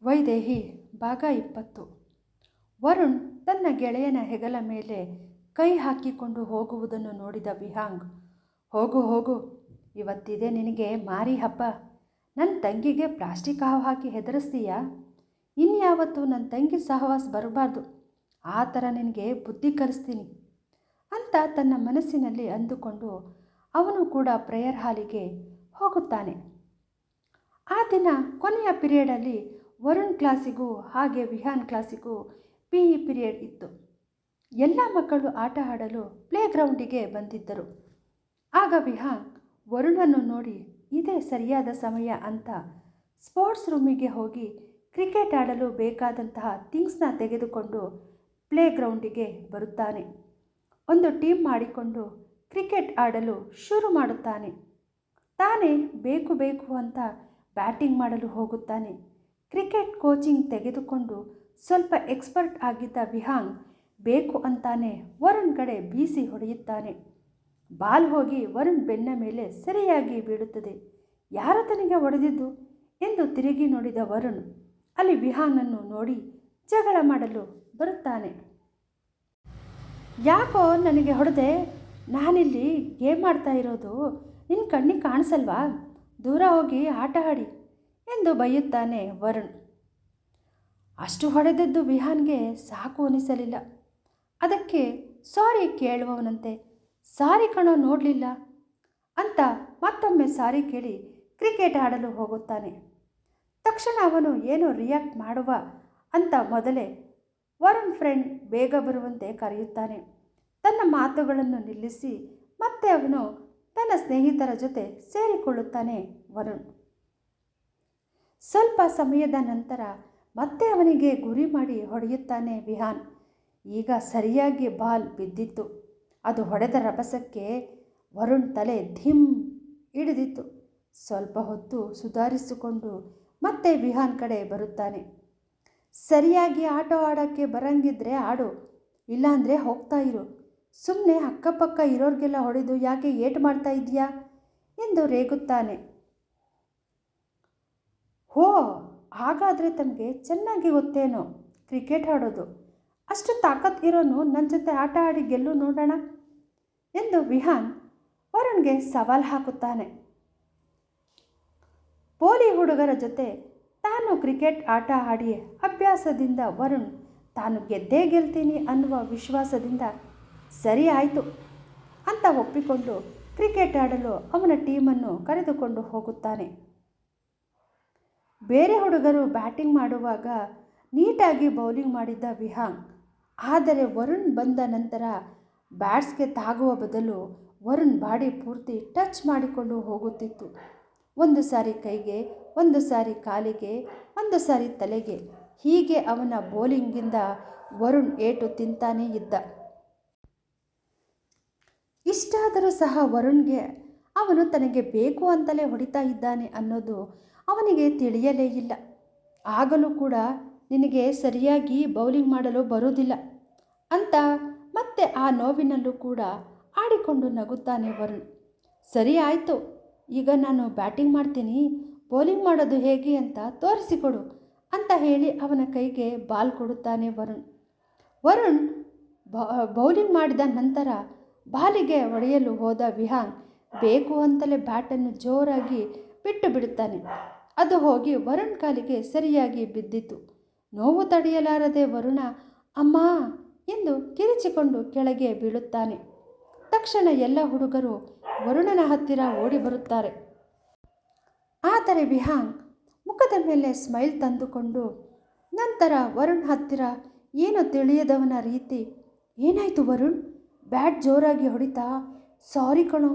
ವೈದೇಹಿ ಭಾಗ 20. ವರುಣ್ ತನ್ನ ಗೆಳೆಯನ ಹೆಗಲ ಮೇಲೆ ಕೈ ಹಾಕಿಕೊಂಡು ಹೋಗುವುದನ್ನು ನೋಡಿದ ವಿಹಾಂಗ್, ಹೋಗು ಹೋಗು, ಇವತ್ತಿದೆ ನಿನಗೆ ಮಾರಿ ಹಬ್ಬ. ನನ್ನ ತಂಗಿಗೆ ಪ್ಲಾಸ್ಟಿಕ್ ಹಾವು ಹಾಕಿ ಹೆದರಿಸ್ತೀಯಾ? ಇನ್ಯಾವತ್ತೂ ನನ್ನ ತಂಗಿ ಸಹವಾಸ ಬರಬಾರ್ದು, ಆ ಥರ ನಿನಗೆ ಬುದ್ಧಿ ಕಲಿಸ್ತೀನಿ ಅಂತ ತನ್ನ ಮನಸ್ಸಿನಲ್ಲಿ ಅಂದುಕೊಂಡು ಅವನು ಕೂಡ ಪ್ರೇಯರ್ ಹಾಲಿಗೆ ಹೋಗುತ್ತಾನೆ. ಆ ದಿನ ಕೊನೆಯ ಪಿರಿಯಡಲ್ಲಿ ವರುಣ್ ಕ್ಲಾಸಿಗೂ ಹಾಗೆ ವಿಹಾನ್ ಕ್ಲಾಸಿಗೂ PE ಪಿರಿಯಡ್ ಇತ್ತು. ಎಲ್ಲ ಮಕ್ಕಳು ಆಟ ಆಡಲು ಪ್ಲೇಗ್ರೌಂಡಿಗೆ ಬಂದಿದ್ದರು. ಆಗ ವಿಹಾನ್ ವರುಣನ್ನು ನೋಡಿ ಇದೇ ಸರಿಯಾದ ಸಮಯ ಅಂತ ಸ್ಪೋರ್ಟ್ಸ್ ರೂಮಿಗೆ ಹೋಗಿ ಕ್ರಿಕೆಟ್ ಆಡಲು ಬೇಕಾದಂತಹ ಥಿಂಗ್ಸ್ನ ತೆಗೆದುಕೊಂಡು ಪ್ಲೇಗ್ರೌಂಡಿಗೆ ಬರುತ್ತಾನೆ. ಒಂದು ಟೀಮ್ ಮಾಡಿಕೊಂಡು ಕ್ರಿಕೆಟ್ ಆಡಲು ಶುರು ಮಾಡುತ್ತಾನೆ. ತಾನೇ ಬೇಕು ಬೇಕು ಅಂತ ಬ್ಯಾಟಿಂಗ್ ಮಾಡಲು ಹೋಗುತ್ತಾನೆ. ಕ್ರಿಕೆಟ್ ಕೋಚಿಂಗ್ ತೆಗೆದುಕೊಂಡು ಸ್ವಲ್ಪ ಎಕ್ಸ್ಪರ್ಟ್ ಆಗಿದ್ದ ವಿಹಾಂಗ್ ಬೇಕು ಅಂತಾನೆ ವರುಣ್ ಕಡೆ ಬೀಸಿ ಹೊಡೆಯುತ್ತಾನೆ. ಬಾಲ್ ಹೋಗಿ ವರುಣ್ ಬೆನ್ನ ಮೇಲೆ ಸರಿಯಾಗಿ ಬೀಳುತ್ತದೆ. ಯಾರು ತನಗೆ ಹೊಡೆದಿದ್ದು ಎಂದು ತಿರುಗಿ ನೋಡಿದ ವರುಣ್ ಅಲ್ಲಿ ವಿಹಾನನ್ನು ನೋಡಿ ಜಗಳ ಮಾಡಲು ಬರುತ್ತಾನೆ. ಯಾಕೋ ನನಗೆ ಹೊಡೆದೆ? ನಾನಿಲ್ಲಿ ಗೇಮ್ ಆಡ್ತಾ ಇರೋದು ನಿನ್ನ ಕಣ್ಣಿಗೆ ಕಾಣಿಸಲ್ವಾ? ದೂರ ಹೋಗಿ ಆಟ ಆಡಿ ಎಂದು ಬೈಯುತ್ತಾನೆ ವರುಣ್. ಅಷ್ಟು ಹೊಡೆದದ್ದು ವಿಹಾನ್ಗೆ ಸಾಕು ಅನಿಸಲಿಲ್ಲ. ಅದಕ್ಕೆ ಸಾರಿ ಕೇಳುವವನಂತೆ, ಸಾರಿ ಕಣೋ, ನೋಡಲಿಲ್ಲ ಅಂತ ಮತ್ತೊಮ್ಮೆ ಸಾರಿ ಕೇಳಿ ಕ್ರಿಕೆಟ್ ಆಡಲು ಹೋಗುತ್ತಾನೆ. ತಕ್ಷಣ ಅವನು ಏನೋ ರಿಯಾಕ್ಟ್ ಮಾಡುವ ಅಂತ ಮೊದಲೇ ವರುಣ್ ಫ್ರೆಂಡ್ ಬೇಗ ಬರುವಂತೆ ಕರೆಯುತ್ತಾನೆ. ತನ್ನ ಮಾತುಗಳನ್ನು ನಿಲ್ಲಿಸಿ ಮತ್ತೆ ಅವನು ತನ್ನ ಸ್ನೇಹಿತರ ಜೊತೆ ಸೇರಿಕೊಳ್ಳುತ್ತಾನೆ ವರುಣ್. ಸ್ವಲ್ಪ ಸಮಯದ ನಂತರ ಮತ್ತೆ ಅವನಿಗೆ ಗುರಿ ಮಾಡಿ ಹೊಡೆಯುತ್ತಾನೆ ವಿಹಾನ್. ಈಗ ಸರಿಯಾಗಿ ಬಾಲ್ ಬಿದ್ದಿತ್ತು. ಅದು ಹೊಡೆದ ರಭಸಕ್ಕೆ ವರುಣ್ ತಲೆ ಧಿಮ್ ಹಿಡಿದಿತ್ತು. ಸ್ವಲ್ಪ ಹೊತ್ತು ಸುಧಾರಿಸಿಕೊಂಡು ಮತ್ತೆ ವಿಹಾನ್ ಕಡೆ ಬರುತ್ತಾನೆ. ಸರಿಯಾಗಿ ಆಟ ಆಡೋಕ್ಕೆ ಬರಂಗಿದ್ರೆ ಆಡು, ಇಲ್ಲಾಂದರೆ ಹೋಗ್ತಾ ಇರು. ಸುಮ್ಮನೆ ಅಕ್ಕಪಕ್ಕ ಇರೋರಿಗೆಲ್ಲ ಹೊಡೆದು ಯಾಕೆ ಏಟು ಮಾಡ್ತಾ ಇದೆಯಾ ಎಂದು ರೇಗುತ್ತಾನೆ. ಹೋ, ಹಾಗಾದರೆ ತಮಗೆ ಚೆನ್ನಾಗಿ ಗೊತ್ತೇನೋ ಕ್ರಿಕೆಟ್ ಆಡೋದು. ಅಷ್ಟು ತಾಕತ್ ಇರೋನು ನನ್ನ ಜೊತೆ ಆಟ ಆಡಿ ಗೆಲ್ಲು ನೋಡೋಣ ಎಂದು ವಿಹಾನ್ ವರುಣ್ಗೆ ಸವಾಲು ಹಾಕುತ್ತಾನೆ. ಪೋಲಿ ಹುಡುಗರ ಜೊತೆ ತಾನು ಕ್ರಿಕೆಟ್ ಆಟ ಆಡಿ ಅಭ್ಯಾಸದಿಂದ ವರುಣ್ ತಾನು ಗೆದ್ದೇ ಗೆಲ್ತೀನಿ ಅನ್ನುವ ವಿಶ್ವಾಸದಿಂದ ಸರಿ ಆಯಿತು ಅಂತ ಒಪ್ಪಿಕೊಂಡು ಕ್ರಿಕೆಟ್ ಆಡಲು ಅವನ ಟೀಮನ್ನು ಕರೆದುಕೊಂಡು ಹೋಗುತ್ತಾನೆ. ಬೇರೆ ಹುಡುಗರು ಬ್ಯಾಟಿಂಗ್ ಮಾಡುವಾಗ ನೀಟಾಗಿ ಬೌಲಿಂಗ್ ಮಾಡಿದ್ದ ವಿಹಾಂಗ್, ಆದರೆ ವರುಣ್ ಬಂದ ನಂತರ ಬ್ಯಾಟ್ಸ್ಗೆ ತಾಗುವ ಬದಲು ವರುಣ್ ಬಾಡಿ ಪೂರ್ತಿ ಟಚ್ ಮಾಡಿಕೊಂಡು ಹೋಗುತ್ತಿತ್ತು. ಒಂದು ಸಾರಿ ಕೈಗೆ, ಒಂದು ಸಾರಿ ಕಾಲಿಗೆ, ಒಂದು ಸಾರಿ ತಲೆಗೆ. ಹೀಗೆ ಅವನ ಬೌಲಿಂಗಿಂದ ವರುಣ್ ಏಟು ತಿಂತಾನೇ ಇದ್ದ. ಇಷ್ಟಾದರೂ ಸಹ ವರುಣ್ಗೆ ಅವನು ತನಗೆ ಬೇಕು ಅಂತಲೇ ಹೊಡಿತಾ ಇದ್ದಾನೆ ಅನ್ನೋದು ಅವನಿಗೆ ತಿಳಿಯಲೇ ಇಲ್ಲ. ಆಗಲೂ ಕೂಡ ನಿನಗೆ ಸರಿಯಾಗಿ ಬೌಲಿಂಗ್ ಮಾಡಲು ಬರುವುದಿಲ್ಲ ಅಂತ ಮತ್ತೆ ಆ ನೋವಿನಲ್ಲೂ ಕೂಡ ಆಡಿಕೊಂಡು ನಗುತ್ತಾನೆ ವರುಣ್. ಸರಿ ಆಯಿತು, ಈಗ ನಾನು ಬ್ಯಾಟಿಂಗ್ ಮಾಡ್ತೀನಿ, ಬೌಲಿಂಗ್ ಮಾಡೋದು ಹೇಗೆ ಅಂತ ತೋರಿಸಿಕೊಡು ಅಂತ ಹೇಳಿ ಅವನ ಕೈಗೆ ಬಾಲ್ ಕೊಡುತ್ತಾನೆ ವರುಣ್. ವರುಣ್ ಬೌಲಿಂಗ್ ಮಾಡಿದ ನಂತರ ಬಾಲಿಗೆ ಹೊಡೆಯಲು ಹೋದ ವಿಹಾಂಗ್ ಬೇಕು ಅಂತಲೇ ಬ್ಯಾಟನ್ನು ಜೋರಾಗಿ ಬಿಟ್ಟು ಬಿಡುತ್ತಾನೆ. ಅದು ಹೋಗಿ ವರುಣ್ ಕಾಲಿಗೆ ಸರಿಯಾಗಿ ಬಿದ್ದಿತು. ನೋವು ತಡೆಯಲಾರದೆ ವರುಣ ಅಮ್ಮ ಎಂದು ಕಿರಿಚಿಕೊಂಡು ಕೆಳಗೆ ಬೀಳುತ್ತಾನೆ. ತಕ್ಷಣ ಎಲ್ಲ ಹುಡುಗರು ವರುಣನ ಹತ್ತಿರ ಓಡಿ ಬರುತ್ತಾರೆ. ಆದರೆ ವಿಹಾಂಗ್ ಮುಖದ ಮೇಲೆ ಸ್ಮೈಲ್ ತಂದುಕೊಂಡು ನಂತರ ವರುಣ್ ಹತ್ತಿರ ಏನು ತಿಳಿಯದವನ ರೀತಿ, ಏನಾಯಿತು ವರುಣ್, ಬ್ಯಾಟ್ ಜೋರಾಗಿ ಹೊಡಿತಾ? ಸಾರಿ ಕಣೋ,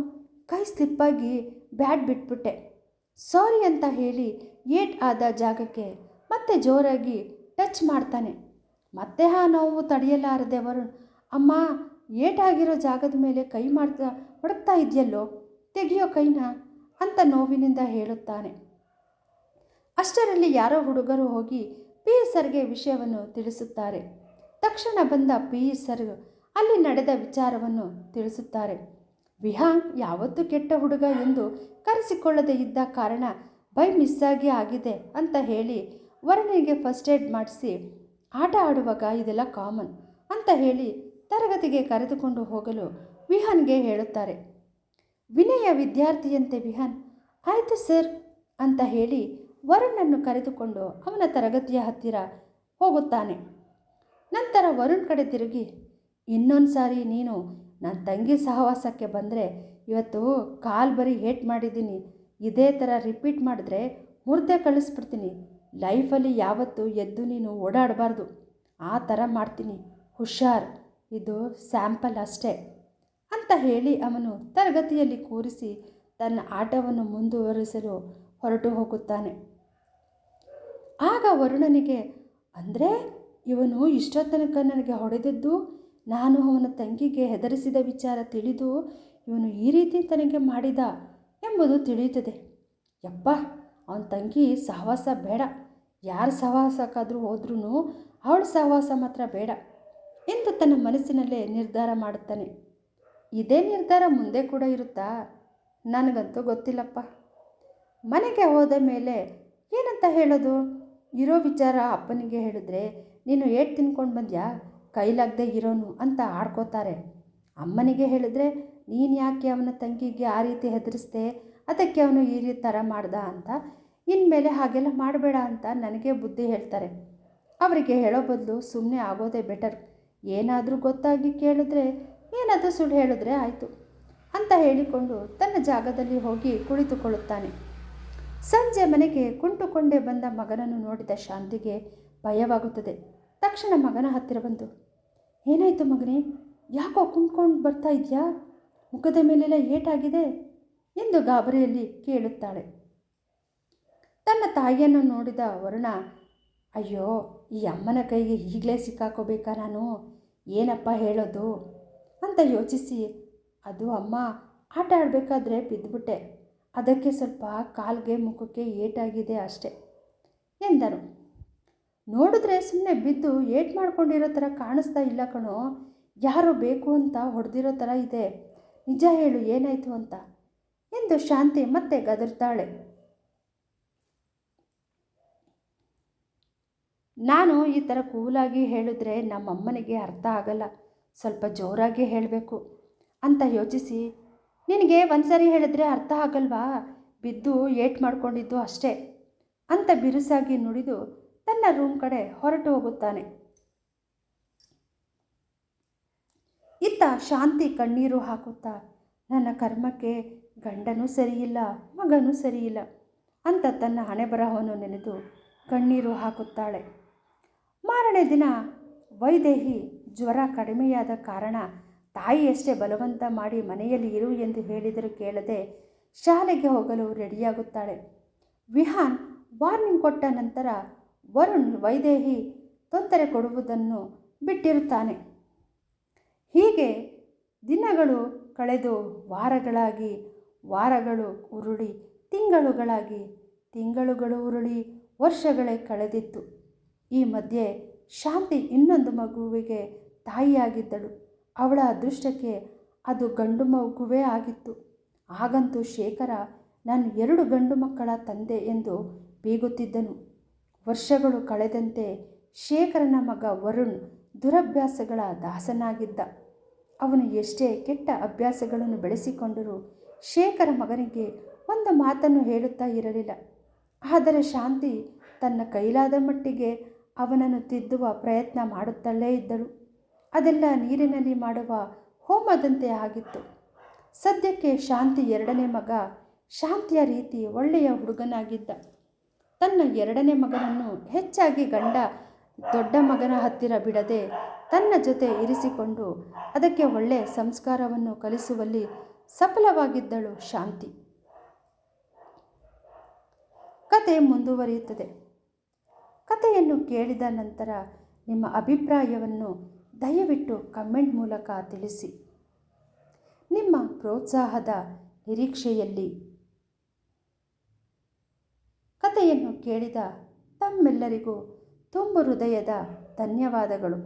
ಕೈ ಸ್ಲಿಪ್ಪಾಗಿ ಬ್ಯಾಟ್ ಬಿಟ್ಬಿಟ್ಟೆ, ಸಾರಿ ಅಂತ ಹೇಳಿ ಏಟ್ ಆದ ಜಾಗಕ್ಕೆ ಮತ್ತೆ ಜೋರಾಗಿ ಟಚ್ ಮಾಡ್ತಾನೆ. ಮತ್ತೆ ಆ ನೋವು ತಡೆಯಲಾರದೆ ವರುಣ್ ಅಮ್ಮ, ಏಟಾಗಿರೋ ಜಾಗದ ಮೇಲೆ ಕೈ ಹೊಡ್ತಾ ಇದೆಯಲ್ಲೋ, ತೆಗಿಯೋ ಕೈನ ಅಂತ ನೋವಿನಿಂದ ಹೇಳುತ್ತಾನೆ. ಅಷ್ಟರಲ್ಲಿ ಯಾರೋ ಹುಡುಗರು ಹೋಗಿ PE ಸರ್ಗೆ ವಿಷಯವನ್ನು ತಿಳಿಸುತ್ತಾರೆ. ತಕ್ಷಣ ಬಂದ PE ಸರ್ ಅಲ್ಲಿ ನಡೆದ ವಿಚಾರವನ್ನು ತಿಳಿಸುತ್ತಾರೆ. ವಿಹಾಂಗ್ ಯಾವತ್ತೂ ಕೆಟ್ಟ ಹುಡುಗ ಎಂದು ಕರೆಸಿಕೊಳ್ಳದೆ ಇದ್ದ ಕಾರಣ ಬೈ ಮಿಸ್ಸಾಗಿ ಆಗಿದೆ ಅಂತ ಹೇಳಿ ವರುಣಿಗೆ ಫಸ್ಟ್ ಏಡ್ ಮಾಡಿಸಿ ಆಟ ಆಡುವಾಗ ಇದೆಲ್ಲ ಕಾಮನ್ ಅಂತ ಹೇಳಿ ತರಗತಿಗೆ ಕರೆದುಕೊಂಡು ಹೋಗಲು ವಿಹಾನ್ಗೆ ಹೇಳುತ್ತಾರೆ. ವಿನಯ ವಿದ್ಯಾರ್ಥಿಯಂತೆ ವಿಹಾನ್ ಆಯಿತು ಸರ್ ಅಂತ ಹೇಳಿ ವರುಣನ್ನು ಕರೆದುಕೊಂಡು ಅವನ ತರಗತಿಯ ಹತ್ತಿರ ಹೋಗುತ್ತಾನೆ. ನಂತರ ವರುಣ್ ಕಡೆ ತಿರುಗಿ, ಇನ್ನೊಂದು ಸಾರಿ ನೀನು ನನ್ನ ತಂಗಿ ಸಹವಾಸಕ್ಕೆ ಬಂದರೆ ಇವತ್ತು ಕಾಲು ಬರೀ ಏಟ್ ಮಾಡಿದ್ದೀನಿ, ಇದೇ ಥರ ರಿಪೀಟ್ ಮಾಡಿದ್ರೆ ಮುರ್ದೆ ಕಳಿಸ್ಬಿಡ್ತೀನಿ, ಲೈಫಲ್ಲಿ ಯಾವತ್ತೂ ಎದ್ದು ನೀನು ಓಡಾಡಬಾರ್ದು, ಆ ಥರ ಮಾಡ್ತೀನಿ, ಹುಷಾರ್, ಇದು ಸ್ಯಾಂಪಲ್ ಅಷ್ಟೇ ಅಂತ ಹೇಳಿ ಅವನು ತರಗತಿಯಲ್ಲಿ ಕೂರಿಸಿ ತನ್ನ ಆಟವನ್ನು ಮುಂದುವರಿಸಲು ಹೊರಟು ಹೋಗುತ್ತಾನೆ. ಆಗ ವರುಣನಿಗೆ, ಅಂದರೆ ಇವನು ಇಷ್ಟೊತ್ತನಕ ನನಗೆ ಹೊಡೆದದ್ದು ನಾನು ಅವನ ತಂಗಿಗೆ ಹೆದರಿಸಿದ ವಿಚಾರ ತಿಳಿದು ಇವನು ಈ ರೀತಿ ತನಗೆ ಮಾಡಿದ ಎಂಬುದು ತಿಳಿಯುತ್ತದೆ. ಯಪ್ಪ, ಅವನ ತಂಗಿ ಸಹವಾಸ ಬೇಡ, ಯಾರು ಸಹವಾಸಕ್ಕಾದರೂ ಹೋದ್ರೂ ಅವಳ ಸಹವಾಸ ಮಾತ್ರ ಬೇಡ ಎಂದು ತನ್ನ ಮನಸ್ಸಿನಲ್ಲೇ ನಿರ್ಧಾರ ಮಾಡುತ್ತಾನೆ. ಇದೇ ನಿರ್ಧಾರ ಮುಂದೆ ಕೂಡ ಇರುತ್ತಾ? ನನಗಂತೂ ಗೊತ್ತಿಲ್ಲಪ್ಪ. ಮನೆಗೆ ಹೋದ ಮೇಲೆ ಏನಂತ ಹೇಳೋದು? ಇರೋ ವಿಚಾರ ಅಪ್ಪನಿಗೆ ಹೇಳಿದ್ರೆ, ನೀನು ಏಟ್ ತಿನ್ಕೊಂಡು ಬಂದ್ಯಾ, ಕೈಲಾಗದೆ ಇರೋನು ಅಂತ ಆಡ್ಕೋತಾರೆ. ಅಮ್ಮನಿಗೆ ಹೇಳಿದ್ರೆ, ನೀನು ಯಾಕೆ ಅವನ ತಂಗಿಗೆ ಆ ರೀತಿ ಹೆದರಿಸ್ದೆ, ಅದಕ್ಕೆ ಅವನು ಈ ರೀತಿ ಥರ ಮಾಡ್ದ ಅಂತ, ಇನ್ಮೇಲೆ ಹಾಗೆಲ್ಲ ಮಾಡಬೇಡ ಅಂತ ನನಗೆ ಬುದ್ಧಿ ಹೇಳ್ತಾರೆ. ಅವರಿಗೆ ಹೇಳೋ ಬದಲು ಸುಮ್ಮನೆ ಆಗೋದೇ ಬೆಟರ್. ಏನಾದರೂ ಗೊತ್ತಾಗಿ ಕೇಳಿದ್ರೆ, ಏನಾದರೂ ಸುಳ್ಳು ಹೇಳಿದ್ರೆ ಆಯಿತು ಅಂತ ಹೇಳಿಕೊಂಡು ತನ್ನ ಜಾಗದಲ್ಲಿ ಹೋಗಿ ಕುಳಿತುಕೊಳ್ಳುತ್ತಾನೆ. ಸಂಜೆ ಮನೆಗೆ ಕುಂಟುಕೊಂಡೇ ಬಂದ ಮಗನನ್ನು ನೋಡಿದ ಶಾಂತಿಗೆ ಭಯವಾಗುತ್ತದೆ. ತಕ್ಷಣ ಮಗನ ಹತ್ತಿರ ಬಂದು, ಏನಾಯಿತು ಮಗನೇ, ಯಾಕೋ ಕುಂತ್ಕೊಂಡು ಬರ್ತಾ ಇದೆಯಾ, ಮುಖದ ಮೇಲೆಲ್ಲ ಏಟಾಗಿದೆ ಎಂದು ಗಾಬರಿಯಲ್ಲಿ ಕೇಳುತ್ತಾಳೆ. ತನ್ನ ತಾಯಿಯನ್ನು ನೋಡಿದ ವರುಣ, ಅಯ್ಯೋ, ಈ ಅಮ್ಮನ ಕೈಗೆ ಈಗಲೇ ಸಿಕ್ಕಾಕೋಬೇಕಾ ನಾನು, ಏನಪ್ಪ ಹೇಳೋದು ಅಂತ ಯೋಚಿಸಿ, ಅದು ಅಮ್ಮ ಆಟ ಆಡಬೇಕಾದ್ರೆ ಬಿದ್ದುಬಿಟ್ಟೆ, ಅದಕ್ಕೆ ಸ್ವಲ್ಪ ಕಾಲಿಗೆ ಮುಖಕ್ಕೆ ಏಟಾಗಿದೆ ಅಷ್ಟೆ ಎಂದನು. ನೋಡಿದ್ರೆ ಸುಮ್ಮನೆ ಬಿದ್ದು ಏಟ್ ಮಾಡ್ಕೊಂಡಿರೋ ಥರ ಕಾಣಿಸ್ತಾ ಇಲ್ಲ ಕಣೋ, ಯಾರೋ ಬೇಕು ಅಂತ ಹೊಡೆದಿರೋ ಥರ ಇದೆ, ನಿಜ ಹೇಳು ಏನಾಯಿತು ಅಂತ ಎಂದು ಶಾಂತಿ ಮತ್ತೆ ಗದರ್ತಾಳೆ. ನಾನು ಈ ಥರ ಕೂಲಾಗಿ ಹೇಳಿದ್ರೆ ನಮ್ಮಮ್ಮನಿಗೆ ಅರ್ಥ ಆಗಲ್ಲ, ಸ್ವಲ್ಪ ಜೋರಾಗಿ ಹೇಳಬೇಕು ಅಂತ ಯೋಚಿಸಿ, ನಿನಗೆ ಒಂದ್ಸರಿ ಹೇಳಿದ್ರೆ ಅರ್ಥ ಆಗಲ್ವಾ, ಬಿದ್ದು ಏಟ್ ಮಾಡ್ಕೊಂಡಿದ್ದು ಅಷ್ಟೇ ಅಂತ ಬಿರುಸಾಗಿ ನುಡಿದು ತನ್ನ ರೂಮ್ ಕಡೆ ಹೊರಟು ಹೋಗುತ್ತಾನೆ. ಇತ್ತ ಶಾಂತಿ ಕಣ್ಣೀರು ಹಾಕುತ್ತಾ, ನನ್ನ ಕರ್ಮಕ್ಕೆ ಗಂಡನೂ ಸರಿಯಿಲ್ಲ, ಮಗನೂ ಸರಿಯಿಲ್ಲ ಅಂತ ತನ್ನ ಹಣೆಬರಹವನ್ನು ನೆನೆದು ಕಣ್ಣೀರು ಹಾಕುತ್ತಾಳೆ. ಮಾರನೇ ದಿನ ವೈದೇಹಿ ಜ್ವರ ಕಡಿಮೆಯಾದ ಕಾರಣ ತಾಯಿಯಷ್ಟೇ ಬಲವಂತ ಮಾಡಿ ಮನೆಯಲ್ಲಿ ಇರು ಎಂದು ಹೇಳಿದರೂ ಕೇಳದೆ ಶಾಲೆಗೆ ಹೋಗಲು ರೆಡಿಯಾಗುತ್ತಾಳೆ. ವಿಹಾನ್ ವಾರ್ನಿಂಗ್ ಕೊಟ್ಟ ನಂತರ ವರುಣ್ ವೈದೇಹಿ ತೊಂದರೆ ಕೊಡುವುದನ್ನು ಬಿಟ್ಟಿರುತ್ತಾನೆ. ಹೀಗೆ ದಿನಗಳು ಕಳೆದು ವಾರಗಳಾಗಿ, ವಾರಗಳು ಉರುಳಿ ತಿಂಗಳುಗಳಾಗಿ, ತಿಂಗಳುಗಳು ಉರುಳಿ ವರ್ಷಗಳೇ ಕಳೆದಿತ್ತು. ಈ ಮಧ್ಯೆ ಶಾಂತಿ ಇನ್ನೊಂದು ಮಗುವಿಗೆ ತಾಯಿಯಾಗಿದ್ದಳು. ಅವಳ ಅದೃಷ್ಟಕ್ಕೆ ಅದು ಗಂಡು ಮಗುವೇ ಆಗಿತ್ತು. ಹಾಗಂತೂ ಶೇಖರ ನಾನು 2 ಗಂಡು ಮಕ್ಕಳ ತಂದೆ ಎಂದು ಬೀಗುತ್ತಿದ್ದನು. ವರ್ಷಗಳು ಕಳೆದಂತೆ ಶೇಖರನ ಮಗ ವರುಣ್ ದುರಭ್ಯಾಸಗಳ ದಾಸನಾಗಿದ್ದ. ಅವನು ಎಷ್ಟೇ ಕೆಟ್ಟ ಅಭ್ಯಾಸಗಳನ್ನು ಬೆಳೆಸಿಕೊಂಡರೂ ಶೇಖರ ಮಗನಿಗೆ ಒಂದು ಮಾತನ್ನು ಹೇಳುತ್ತಾ ಇರಲಿಲ್ಲ. ಆದರೆ ಶಾಂತಿ ತನ್ನ ಕೈಲಾದ ಮಟ್ಟಿಗೆ ಅವನನ್ನು ತಿದ್ದುವ ಪ್ರಯತ್ನ ಮಾಡುತ್ತಲೇ ಇದ್ದಳು. ಅದೆಲ್ಲ ನೀರಿನಲ್ಲಿ ಮಾಡುವ ಹೋಮದಂತೆ ಆಗಿತ್ತು. ಸದ್ಯಕ್ಕೆ ಶಾಂತಿ 2ನೇ ಮಗ ಶಾಂತಿಯ ರೀತಿ ಒಳ್ಳೆಯ ಹುಡುಗನಾಗಿದ್ದ. ತನ್ನ 2ನೇ ಮಗನನ್ನು ಹೆಚ್ಚಾಗಿ ದೊಡ್ಡ ಮಗನ ಹತ್ತಿರ ಬಿಡದೆ ತನ್ನ ಜೊತೆ ಇರಿಸಿಕೊಂಡು ಅದಕ್ಕೆ ಒಳ್ಳೆಯ ಸಂಸ್ಕಾರವನ್ನು ಕಲಿಸುವಲ್ಲಿ ಸಫಲವಾಗಿದ್ದಳು ಶಾಂತಿ. ಕತೆ ಮುಂದುವರಿಯುತ್ತದೆ. ಕಥೆಯನ್ನು ಕೇಳಿದ ನಂತರ ನಿಮ್ಮ ಅಭಿಪ್ರಾಯವನ್ನು ದಯವಿಟ್ಟು ಕಮೆಂಟ್ ಮೂಲಕ ತಿಳಿಸಿ. ನಿಮ್ಮ ಪ್ರೋತ್ಸಾಹದ ನಿರೀಕ್ಷೆಯಲ್ಲಿ. ಕಥೆಯನ್ನು ಕೇಳಿದ ತಮ್ಮೆಲ್ಲರಿಗೂ ತುಂಬ ಹೃದಯದ ಧನ್ಯವಾದಗಳು.